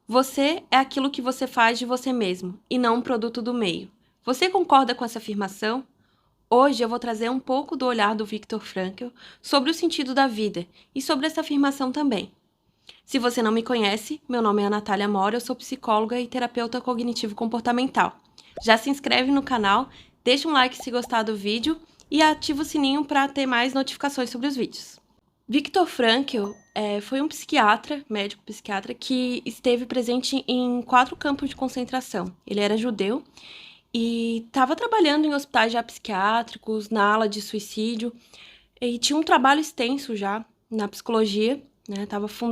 Você é aquilo que você faz de você mesmo, e não um produto do meio. Você concorda com essa afirmação? Hoje eu vou trazer um pouco do olhar do Viktor Frankl sobre o sentido da vida e sobre essa afirmação também. Se você não me conhece, meu nome é Natália Mora, eu sou psicóloga e terapeuta cognitivo-comportamental. Já se inscreve no canal, deixa um like se gostar do vídeo e ativa o sininho para ter mais notificações sobre os vídeos. Viktor Frankl foi um psiquiatra, médico psiquiatra, que esteve presente em 4 campos de concentração. Ele era judeu e estava trabalhando em hospitais já psiquiátricos, na ala de suicídio, e tinha um trabalho extenso já na psicologia, né?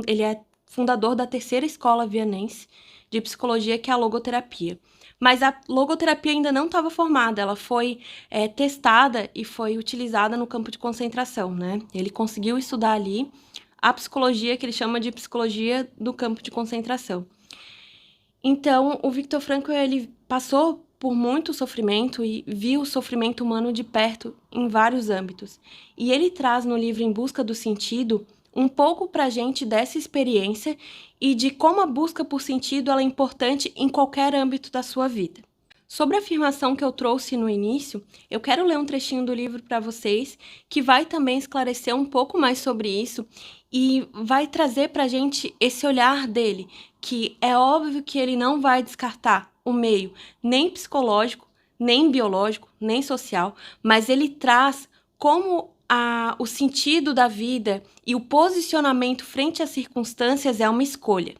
Ele é fundador da terceira escola vienense de psicologia, que é a logoterapia. Mas a logoterapia ainda não estava formada, ela foi testada e foi utilizada no campo de concentração, né? Ele conseguiu estudar ali a psicologia, que ele chama de psicologia do campo de concentração. Então, o Viktor Frankl, ele passou por muito sofrimento e viu o sofrimento humano de perto em vários âmbitos. E ele traz no livro Em Busca do Sentido um pouco pra gente dessa experiência e de como a busca por sentido ela é importante em qualquer âmbito da sua vida. Sobre a afirmação que eu trouxe no início, eu quero ler um trechinho do livro para vocês, que vai também esclarecer um pouco mais sobre isso e vai trazer para a gente esse olhar dele, que é óbvio que ele não vai descartar o meio nem psicológico, nem biológico, nem social, mas ele traz como o sentido da vida e o posicionamento frente às circunstâncias é uma escolha.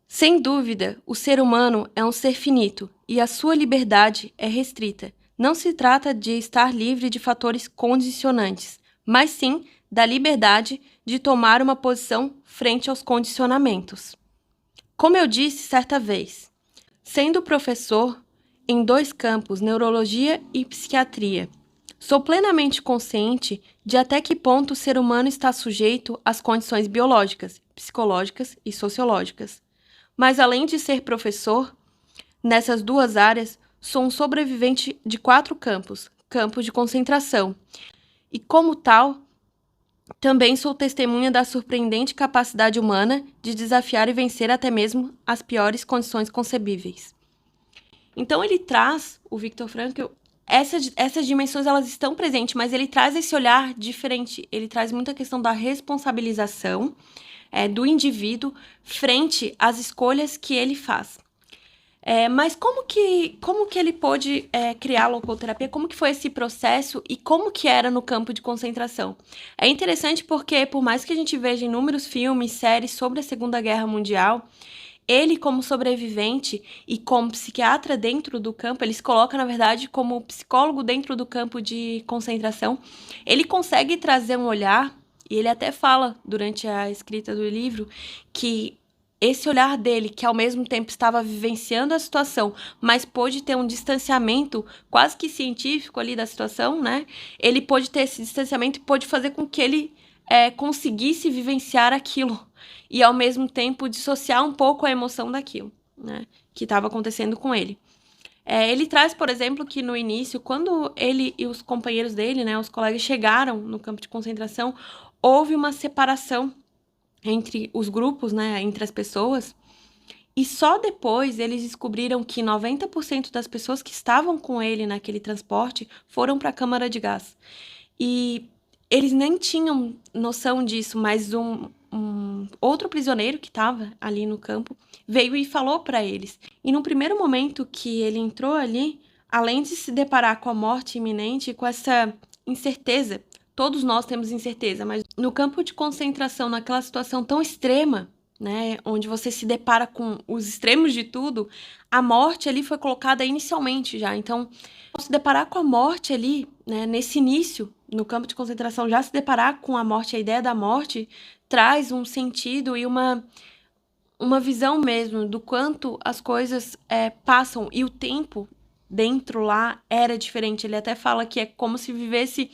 Sem dúvida, o ser humano é um ser finito e a sua liberdade é restrita. Não se trata de estar livre de fatores condicionantes, mas sim da liberdade de tomar uma posição frente aos condicionamentos. Como eu disse certa vez, sendo professor em 2 campos, neurologia e psiquiatria, sou plenamente consciente de até que ponto o ser humano está sujeito às condições biológicas, psicológicas e sociológicas. Mas além de ser professor, nessas 2 áreas, sou um sobrevivente de 4 campos de concentração. E como tal, também sou testemunha da surpreendente capacidade humana de desafiar e vencer até mesmo as piores condições concebíveis. Então ele traz, o Viktor Frankl, essas dimensões elas estão presentes, mas ele traz esse olhar diferente, ele traz muita questão da responsabilização do indivíduo frente às escolhas que ele faz. Mas como que ele pôde criar a logoterapia? Como que foi esse processo e como que era no campo de concentração? É interessante porque, por mais que a gente veja inúmeros filmes, séries sobre a Segunda Guerra Mundial, ele, como sobrevivente e como psiquiatra dentro do campo, ele se coloca, na verdade, como psicólogo dentro do campo de concentração, ele consegue trazer um olhar, e ele até fala durante a escrita do livro, que esse olhar dele, que ao mesmo tempo estava vivenciando a situação, mas pôde ter um distanciamento quase que científico ali da situação, né? Ele pôde ter esse distanciamento e pôde fazer com que ele conseguisse vivenciar aquilo e, ao mesmo tempo, dissociar um pouco a emoção daquilo, né, que estava acontecendo com ele. Ele traz, por exemplo, que no início, quando ele e os companheiros dele, né, os colegas, chegaram no campo de concentração, houve uma separação entre os grupos, né, entre as pessoas, e só depois eles descobriram que 90% das pessoas que estavam com ele naquele transporte foram para a câmara de gás. E eles nem tinham noção disso, mas um outro prisioneiro que estava ali no campo veio e falou para eles. E no primeiro momento que ele entrou ali, além de se deparar com a morte iminente, com essa incerteza, todos nós temos incerteza, mas no campo de concentração, naquela situação tão extrema, né, onde você se depara com os extremos de tudo, a morte ali foi colocada inicialmente já. Então, se deparar com a morte ali, né, nesse início, no campo de concentração, já se deparar com a morte, a ideia da morte, traz um sentido e uma visão mesmo do quanto as coisas passam. E o tempo dentro lá era diferente. Ele até fala que é como se vivesse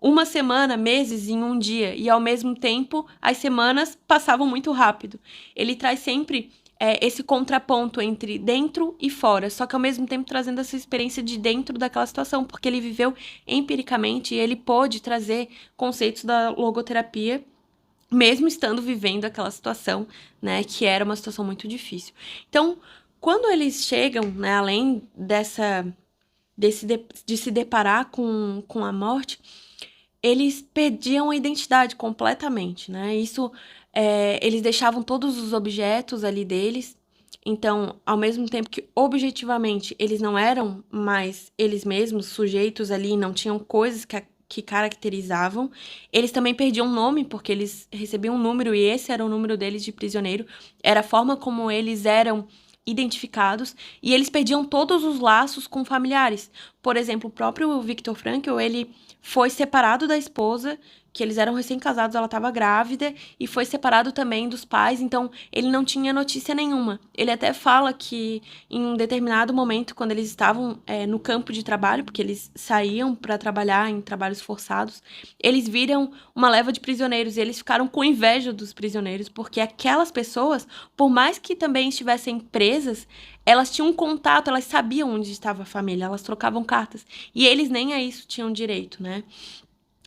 uma semana, meses em um dia. E ao mesmo tempo, as semanas passavam muito rápido. Ele traz sempre esse contraponto entre dentro e fora, só que ao mesmo tempo trazendo essa experiência de dentro daquela situação, porque ele viveu empiricamente e ele pôde trazer conceitos da logoterapia mesmo estando vivendo aquela situação, né, que era uma situação muito difícil. Então, quando eles chegam, né, além de se deparar com a morte, eles perdiam a identidade completamente, né? Isso, eles deixavam todos os objetos ali deles. Então, ao mesmo tempo que objetivamente eles não eram mais eles mesmos, sujeitos ali, não tinham coisas que caracterizavam, eles também perdiam nome, porque eles recebiam um número e esse era o número deles de prisioneiro, era a forma como eles eram identificados, e eles perdiam todos os laços com familiares. Por exemplo, o próprio Viktor Frankl, ele foi separado da esposa, que eles eram recém-casados, ela estava grávida, e foi separado também dos pais, então ele não tinha notícia nenhuma. Ele até fala que em um determinado momento, quando eles estavam no campo de trabalho, porque eles saíam para trabalhar em trabalhos forçados, eles viram uma leva de prisioneiros e eles ficaram com inveja dos prisioneiros, porque aquelas pessoas, por mais que também estivessem presas, elas tinham um contato, elas sabiam onde estava a família, elas trocavam cartas. E eles nem a isso tinham direito, né?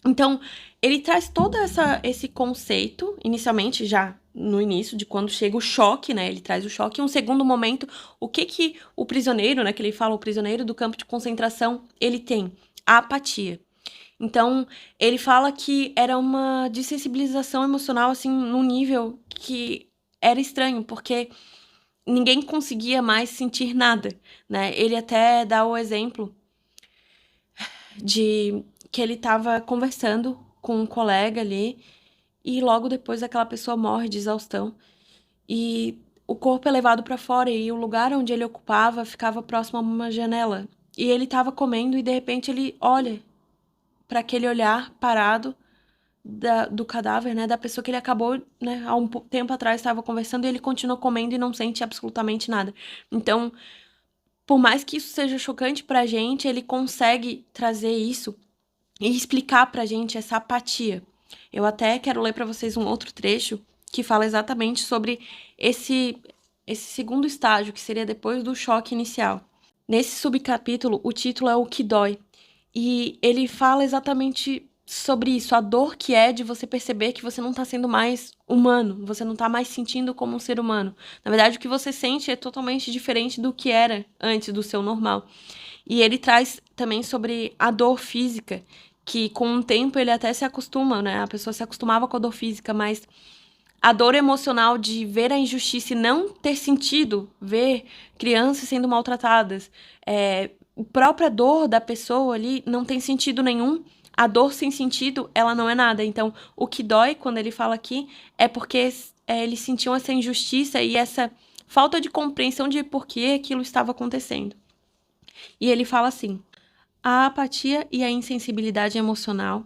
Então, ele traz todo esse conceito, inicialmente, já no início, de quando chega o choque, né? Ele traz o choque. E um segundo momento, o que o prisioneiro, né? Que ele fala, o prisioneiro do campo de concentração, ele tem? A apatia. Então, ele fala que era uma dessensibilização emocional, assim, num nível que era estranho, porque ninguém conseguia mais sentir nada, né? Ele até dá o exemplo de que ele estava conversando com um colega ali e logo depois aquela pessoa morre de exaustão e o corpo é levado para fora e o lugar onde ele ocupava ficava próximo a uma janela. E ele estava comendo e de repente ele olha para aquele olhar parado do cadáver, né, da pessoa que ele acabou, né, há um tempo atrás estava conversando e ele continua comendo e não sente absolutamente nada. Então, por mais que isso seja chocante pra gente, ele consegue trazer isso e explicar pra gente essa apatia. Eu até quero ler pra vocês um outro trecho que fala exatamente sobre esse segundo estágio, que seria depois do choque inicial. Nesse subcapítulo, o título é O que dói, e ele fala exatamente sobre isso, a dor que é de você perceber que você não tá sendo mais humano, você não tá mais sentindo como um ser humano. Na verdade, o que você sente é totalmente diferente do que era antes do seu normal. E ele traz também sobre a dor física, que com o tempo ele até se acostuma, né? A pessoa se acostumava com a dor física, mas a dor emocional de ver a injustiça e não ter sentido, ver crianças sendo maltratadas, a própria dor da pessoa ali não tem sentido nenhum. A dor sem sentido, ela não é nada. Então, o que dói, quando ele fala aqui, é porque eles sentiam essa injustiça e essa falta de compreensão de por que aquilo estava acontecendo. E ele fala assim: a apatia e a insensibilidade emocional,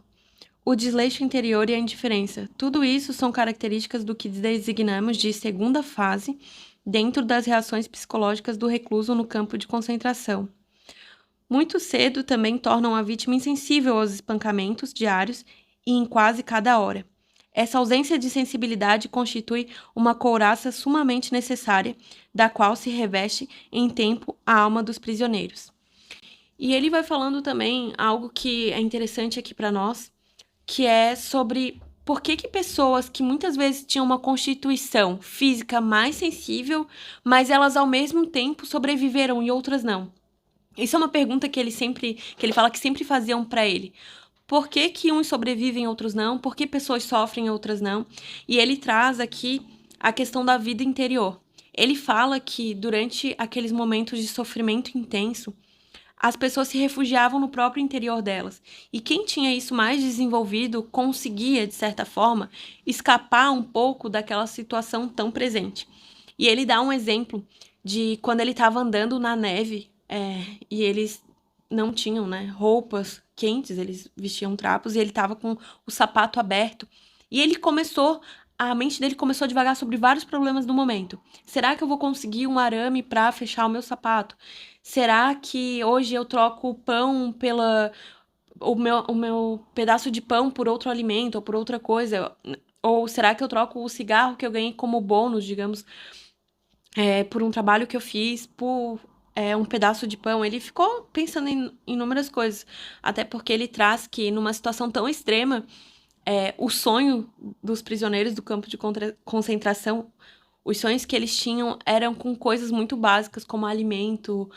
o desleixo interior e a indiferença. Tudo isso são características do que designamos de segunda fase dentro das reações psicológicas do recluso no campo de concentração. Muito cedo também tornam a vítima insensível aos espancamentos diários e em quase cada hora. Essa ausência de sensibilidade constitui uma couraça sumamente necessária, da qual se reveste em tempo a alma dos prisioneiros. E ele vai falando também algo que é interessante aqui para nós, que é sobre por que pessoas que muitas vezes tinham uma constituição física mais sensível, mas elas ao mesmo tempo sobreviveram e outras não. Isso é uma pergunta que ele fala que sempre faziam para ele. Por que uns sobrevivem e outros não? Por que pessoas sofrem e outras não? E ele traz aqui a questão da vida interior. Ele fala que durante aqueles momentos de sofrimento intenso, as pessoas se refugiavam no próprio interior delas. E quem tinha isso mais desenvolvido conseguia, de certa forma, escapar um pouco daquela situação tão presente. E ele dá um exemplo de quando ele estava andando na neve, e eles não tinham, né, roupas quentes, eles vestiam trapos, e ele estava com o sapato aberto. E a mente dele começou a divagar sobre vários problemas do momento. Será que eu vou conseguir um arame para fechar o meu sapato? Será que hoje eu troco o pão o meu pedaço de pão por outro alimento ou por outra coisa? Ou será que eu troco o cigarro que eu ganhei como bônus, digamos, por um trabalho que eu fiz, por um pedaço de pão? Ele ficou pensando em inúmeras coisas, até porque ele traz que numa situação tão extrema, o sonho dos prisioneiros do campo de concentração, os sonhos que eles tinham eram com coisas muito básicas, como alimento,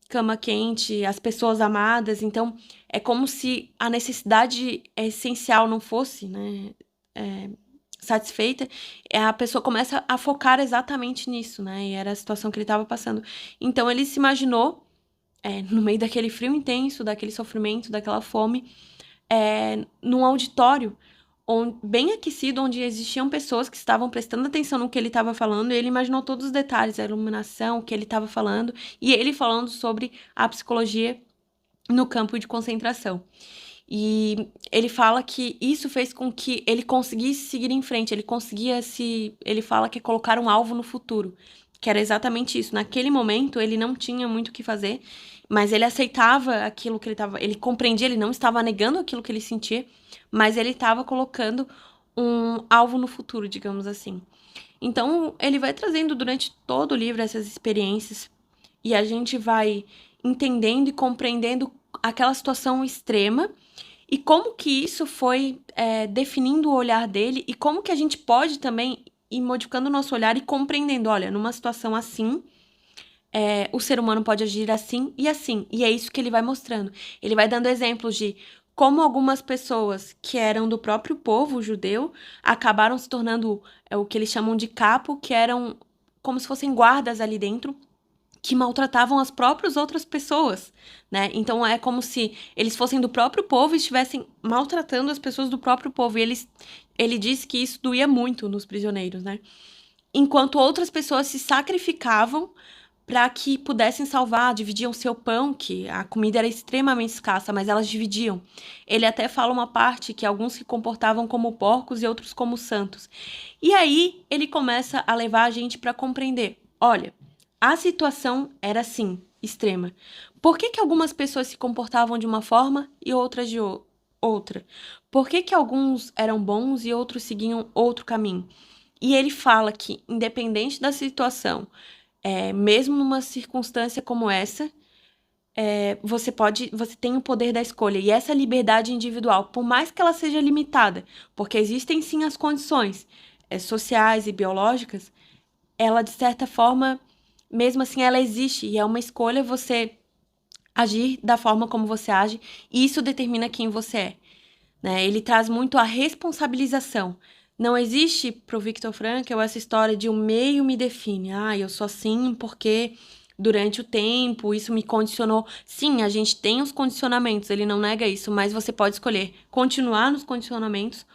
cama quente, as pessoas amadas. Então, é como se a necessidade essencial não fosse, né, satisfeita. A pessoa começa a focar exatamente nisso, né? E era a situação que ele estava passando. Então, ele se imaginou, no meio daquele frio intenso, daquele sofrimento, daquela fome, num auditório bem aquecido, onde existiam pessoas que estavam prestando atenção no que ele estava falando, e ele imaginou todos os detalhes, a iluminação, o que ele estava falando, e ele falando sobre a psicologia no campo de concentração. E ele fala que isso fez com que ele conseguisse seguir em frente, ele fala que é colocar um alvo no futuro, que era exatamente isso. Naquele momento, ele não tinha muito o que fazer, mas ele aceitava aquilo que ele compreendia, ele não estava negando aquilo que ele sentia, mas ele estava colocando um alvo no futuro, digamos assim. Então, ele vai trazendo durante todo o livro essas experiências e a gente vai entendendo e compreendendo aquela situação extrema e como que isso foi definindo o olhar dele e como que a gente pode também ir modificando o nosso olhar e compreendendo, olha, numa situação assim, o ser humano pode agir assim e assim. E é isso que ele vai mostrando. Ele vai dando exemplos de como algumas pessoas que eram do próprio povo judeu acabaram se tornando o que eles chamam de capo, que eram como se fossem guardas ali dentro, que maltratavam as próprias outras pessoas, né? Então é como se eles fossem do próprio povo e estivessem maltratando as pessoas do próprio povo. E ele disse que isso doía muito nos prisioneiros, né? Enquanto outras pessoas se sacrificavam para que pudessem salvar, dividiam seu pão, que a comida era extremamente escassa, mas elas dividiam. Ele até fala uma parte que alguns se comportavam como porcos e outros como santos. E aí ele começa a levar a gente para compreender, olha, a situação era assim, extrema. Por que que algumas pessoas se comportavam de uma forma e outras de outra? Por que que alguns eram bons e outros seguiam outro caminho? E ele fala que, independente da situação, mesmo numa circunstância como essa, você tem o poder da escolha. E essa liberdade individual, por mais que ela seja limitada, porque existem sim as condições sociais e biológicas, ela, de certa forma, mesmo assim, ela existe. E é uma escolha você agir da forma como você age, e isso determina quem você é, né? Ele traz muito a responsabilização. Não existe pro Viktor Frankl essa história de o meio me define. Ah, eu sou assim porque durante o tempo isso me condicionou. Sim, a gente tem os condicionamentos, ele não nega isso, mas você pode escolher continuar nos condicionamentos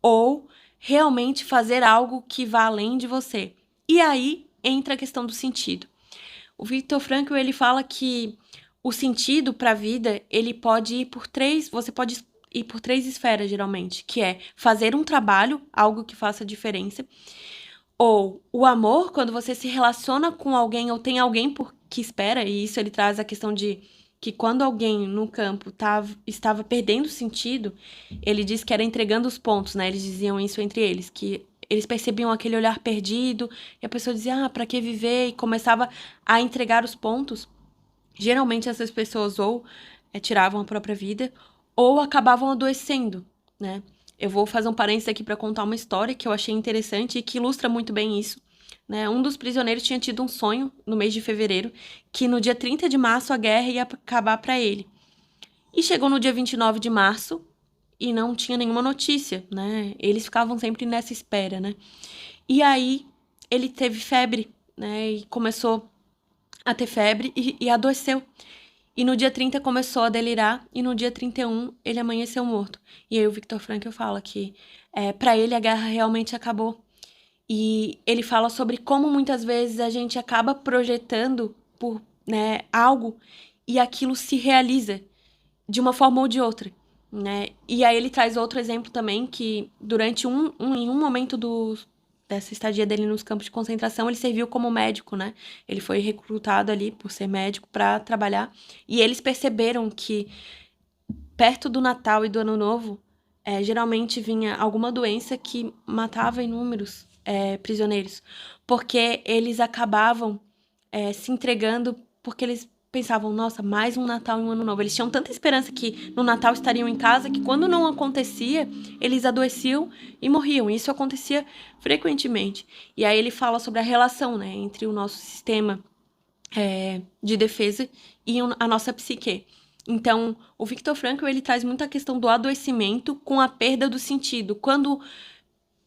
ou realmente fazer algo que vá além de você. E aí entra a questão do sentido. O Viktor Frankl, ele fala que o sentido para a vida, ele pode ir por você pode ir por três esferas, geralmente, que é fazer um trabalho, algo que faça diferença, ou o amor, quando você se relaciona com alguém ou tem alguém por que espera, e isso ele traz a questão de que quando alguém no campo estava perdendo sentido, ele diz que era entregando os pontos, né? Eles diziam isso entre eles, que eles percebiam aquele olhar perdido, e a pessoa dizia, pra que viver? E começava a entregar os pontos. Geralmente essas pessoas ou tiravam a própria vida, ou acabavam adoecendo, né? Eu vou fazer um parênteses aqui para contar uma história que eu achei interessante e que ilustra muito bem isso, né? Um dos prisioneiros tinha tido um sonho no mês de fevereiro que no dia 30 de março a guerra ia acabar para ele. E chegou no dia 29 de março e não tinha nenhuma notícia, né? Eles ficavam sempre nessa espera, né? E aí ele teve febre, né? E começou a ter febre e adoeceu. E no dia 30 começou a delirar e no dia 31 ele amanheceu morto. E aí o Viktor Frankl fala que para ele a guerra realmente acabou. E ele fala sobre como muitas vezes a gente acaba projetando por algo e aquilo se realiza de uma forma ou de outra, né? E aí ele traz outro exemplo também que durante em um momento dessa estadia dele nos campos de concentração, ele serviu como médico, né? Ele foi recrutado ali por ser médico para trabalhar. E eles perceberam que perto do Natal e do Ano Novo, geralmente vinha alguma doença que matava inúmeros prisioneiros, porque eles acabavam se entregando, porque eles pensavam, nossa, mais um Natal e um Ano Novo. Eles tinham tanta esperança que no Natal estariam em casa que quando não acontecia, eles adoeciam e morriam. Isso acontecia frequentemente. E aí ele fala sobre a relação, né, entre o nosso sistema de defesa e a nossa psique. Então, o Viktor Frankl, ele traz muito a questão do adoecimento com a perda do sentido. Quando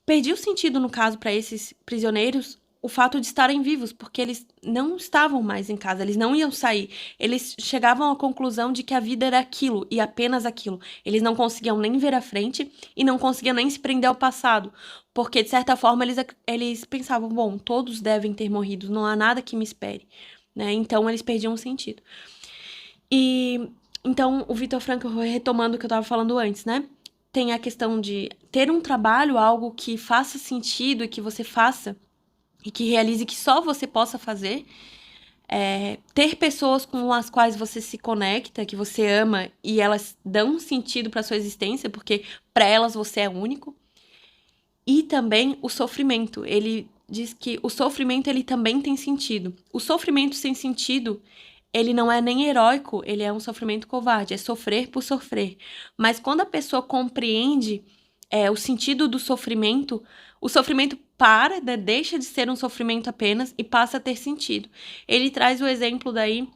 perdi o sentido, no caso, para esses prisioneiros, o fato de estarem vivos, porque eles não estavam mais em casa, eles não iam sair. Eles chegavam à conclusão de que a vida era aquilo e apenas aquilo. Eles não conseguiam nem ver à frente e não conseguiam nem se prender ao passado, porque, de certa forma, eles pensavam, bom, todos devem ter morrido, não há nada que me espere, né? Então, eles perdiam o sentido. E, então, o Viktor Frankl, retomando o que eu estava falando antes, né? Tem a questão de ter um trabalho, algo que faça sentido e que você faça e que realize que só você possa fazer. Ter pessoas com as quais você se conecta, que você ama e elas dão sentido para sua existência, porque para elas você é único. E também o sofrimento. Ele diz que o sofrimento ele também tem sentido. O sofrimento sem sentido, ele não é nem heróico, ele é um sofrimento covarde, é sofrer por sofrer. Mas quando a pessoa compreende o sentido do sofrimento, o sofrimento deixa de ser um sofrimento apenas e passa a ter sentido. Ele traz o exemplo daí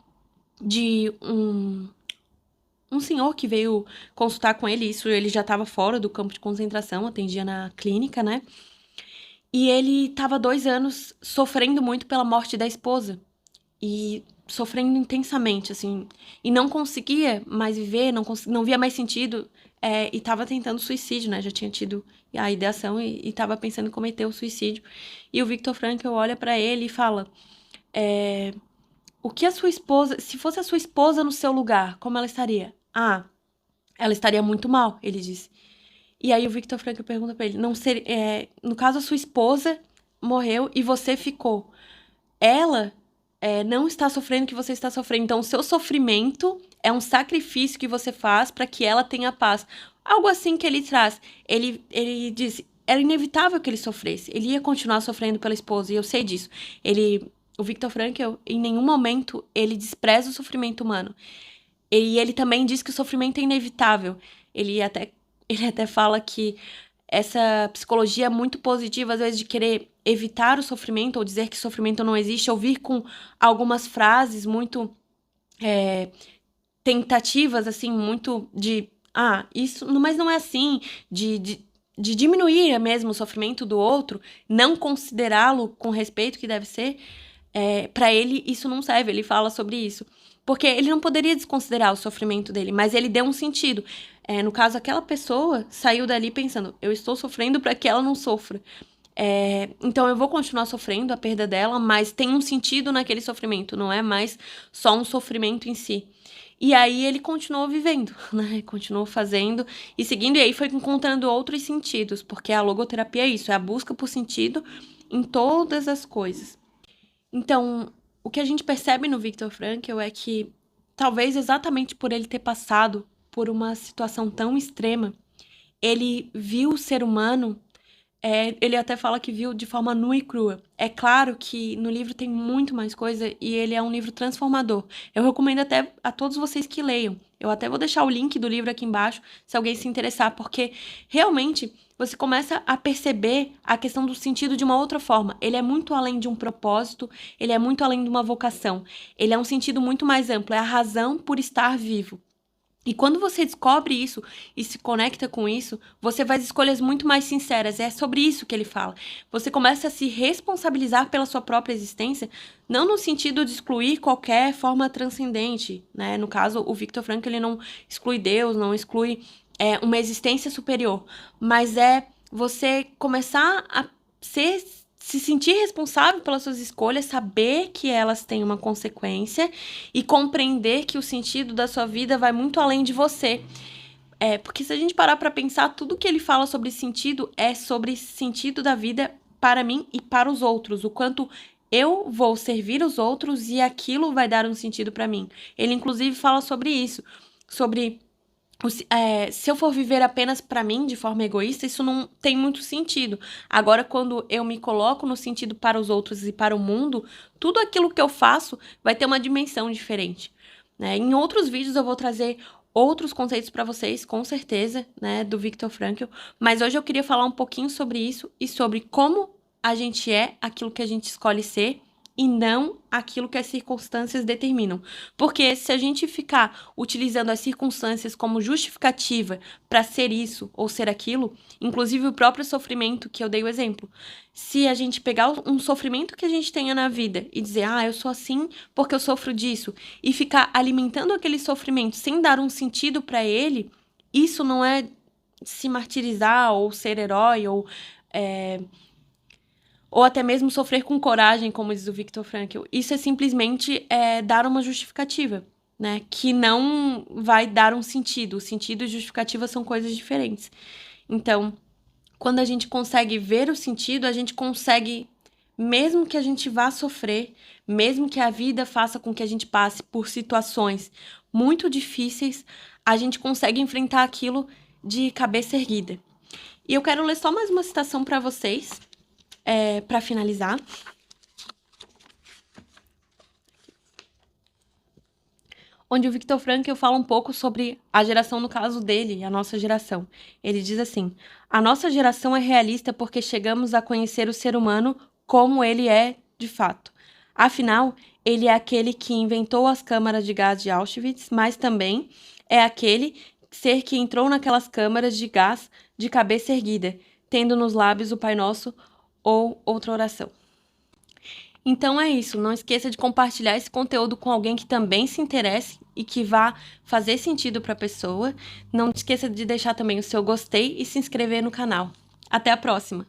de um senhor que veio consultar com ele, isso ele já estava fora do campo de concentração, atendia na clínica, né? E ele estava 2 anos sofrendo muito pela morte da esposa. E sofrendo intensamente, assim, e não conseguia mais viver, não via mais sentido, e tava tentando suicídio, né, já tinha tido a ideação e tava pensando em cometer o suicídio. E o Viktor Frankl olha pra ele e fala, o que a sua esposa, se fosse a sua esposa no seu lugar, como ela estaria? Ah, ela estaria muito mal, ele disse. E aí o Viktor Frankl pergunta pra ele, no caso a sua esposa morreu e você ficou, ela não está sofrendo o que você está sofrendo. Então, o seu sofrimento é um sacrifício que você faz para que ela tenha paz. Algo assim que ele traz. Ele disse, era inevitável que ele sofresse. Ele ia continuar sofrendo pela esposa, e eu sei disso. O Viktor Frankl, em nenhum momento, ele despreza o sofrimento humano. E ele também diz que o sofrimento é inevitável. Ele até fala que essa psicologia muito positiva, às vezes, de querer evitar o sofrimento ou dizer que sofrimento não existe, ou vir com algumas frases muito tentativas, assim, muito de isso, mas não é assim, de diminuir mesmo o sofrimento do outro, não considerá-lo com respeito que deve ser, para ele isso não serve, ele fala sobre isso. Porque ele não poderia desconsiderar o sofrimento dele, mas ele deu um sentido. No caso, aquela pessoa saiu dali pensando, eu estou sofrendo para que ela não sofra. Então eu vou continuar sofrendo a perda dela, mas tem um sentido naquele sofrimento, não é mais só um sofrimento em si. E aí ele continuou vivendo, né? Continuou fazendo e seguindo, e aí foi encontrando outros sentidos, porque a logoterapia é isso, é a busca por sentido em todas as coisas. Então, o que a gente percebe no Viktor Frankl é que, talvez exatamente por ele ter passado por uma situação tão extrema, ele viu o ser humano, ele até fala que viu de forma nua e crua. É claro que no livro tem muito mais coisa e ele é um livro transformador. Eu recomendo até a todos vocês que leiam. Eu até vou deixar o link do livro aqui embaixo, se alguém se interessar, porque realmente você começa a perceber a questão do sentido de uma outra forma. Ele é muito além de um propósito, ele é muito além de uma vocação. Ele é um sentido muito mais amplo, é a razão por estar vivo. E quando você descobre isso e se conecta com isso, você faz escolhas muito mais sinceras. É sobre isso que ele fala. Você começa a se responsabilizar pela sua própria existência, não no sentido de excluir qualquer forma transcendente, né? No caso, o Viktor Frankl, ele não exclui Deus, não exclui uma existência superior, mas é você começar a se sentir responsável pelas suas escolhas, saber que elas têm uma consequência e compreender que o sentido da sua vida vai muito além de você. Porque se a gente parar para pensar, tudo que ele fala sobre sentido é sobre sentido da vida para mim e para os outros, o quanto eu vou servir os outros e aquilo vai dar um sentido para mim. Ele inclusive fala sobre isso, sobre Se eu for viver apenas para mim, de forma egoísta, isso não tem muito sentido. Agora, quando eu me coloco no sentido para os outros e para o mundo, tudo aquilo que eu faço vai ter uma dimensão diferente, né? Em outros vídeos eu vou trazer outros conceitos para vocês, com certeza, né, do Viktor Frankl, mas hoje eu queria falar um pouquinho sobre isso e sobre como a gente é aquilo que a gente escolhe ser e não aquilo que as circunstâncias determinam. Porque se a gente ficar utilizando as circunstâncias como justificativa para ser isso ou ser aquilo, inclusive o próprio sofrimento que eu dei o exemplo, se a gente pegar um sofrimento que a gente tenha na vida e dizer, eu sou assim porque eu sofro disso, e ficar alimentando aquele sofrimento sem dar um sentido para ele, isso não é se martirizar ou ser herói ou até mesmo sofrer com coragem, como diz o Viktor Frankl. Isso é simplesmente dar uma justificativa, né? Que não vai dar um sentido. O sentido e justificativa são coisas diferentes. Então, quando a gente consegue ver o sentido, a gente consegue, mesmo que a gente vá sofrer, mesmo que a vida faça com que a gente passe por situações muito difíceis, a gente consegue enfrentar aquilo de cabeça erguida. E eu quero ler só mais uma citação para vocês, para finalizar. Onde o Viktor Frankl fala um pouco sobre a geração, no caso dele, a nossa geração. Ele diz assim: a nossa geração é realista porque chegamos a conhecer o ser humano como ele é de fato. Afinal, ele é aquele que inventou as câmaras de gás de Auschwitz, mas também é aquele ser que entrou naquelas câmaras de gás de cabeça erguida, tendo nos lábios o Pai Nosso ou outra oração. Então é isso, não esqueça de compartilhar esse conteúdo com alguém que também se interesse e que vá fazer sentido para a pessoa. Não esqueça de deixar também o seu gostei e se inscrever no canal. Até a próxima!